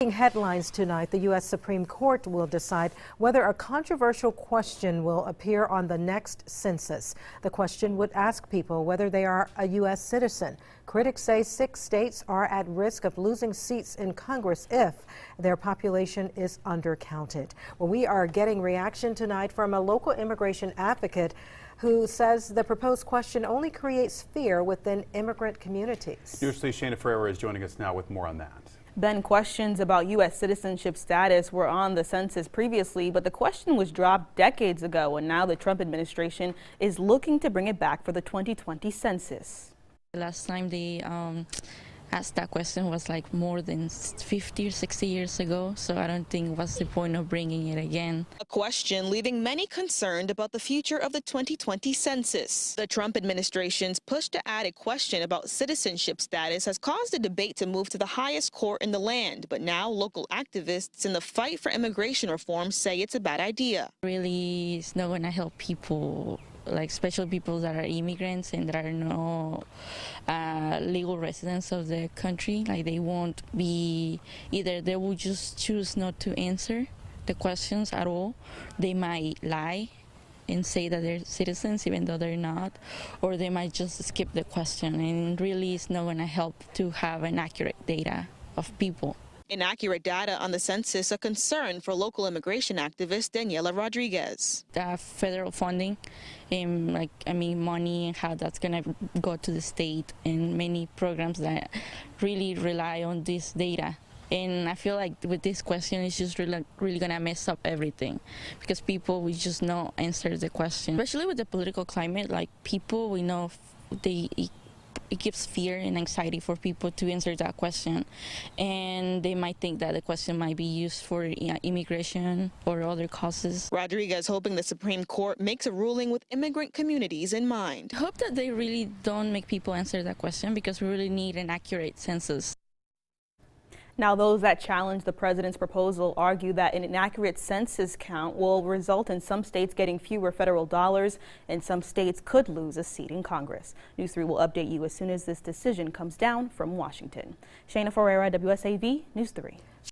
Headlines tonight, the U.S. Supreme Court will decide whether a controversial question will appear on the next census. The question would ask people whether they are a U.S. citizen. Critics say 6 states are at risk of losing seats in Congress if their population is undercounted. Well, we are getting reaction tonight from a local immigration advocate who says the proposed question only creates fear within immigrant communities. News 3's Shana Ferreira is joining us now with more on that. Ben, questions about U.S. citizenship status were on the census previously, but the question was dropped decades ago, and now the Trump administration is looking to bring it back for the 2020 census. The last time they asked that question was like more than 50 or 60 years ago, so I don't think what's the point of bringing it again. A question leaving many concerned about the future of the 2020 census. The Trump administration's push to add a question about citizenship status has caused the debate to move to the highest court in the land, but now local activists in the fight for immigration reform say it's a bad idea. Really, it's not going to help people, like special people that are immigrants and that are no legal residents of the country. Like they won't be, either they will just choose not to answer the questions at all. They might lie and say that they're citizens even though they're not, or they might just skip the question, and really it's not going to help to have an accurate data of people. Inaccurate data on the census a concern for local immigration activist Daniela Rodriguez. Federal funding, money and how that's going to go to the state, and many programs that really rely on this data. And I feel like with this question, it's just really going to mess up everything, because people will just not answer the question. Especially with the political climate, like people, we know it gives fear and anxiety for people to answer that question, and they might think that the question might be used for immigration or other causes. Rodriguez hoping the Supreme Court makes a ruling with immigrant communities in mind. I hope that they really don't make people answer that question, because we really need an accurate census. Now, those that challenge the president's proposal argue that an inaccurate census count will result in some states getting fewer federal dollars, and some states could lose a seat in Congress. News 3 will update you as soon as this decision comes down from Washington. Shana Ferreira, WSAV News 3.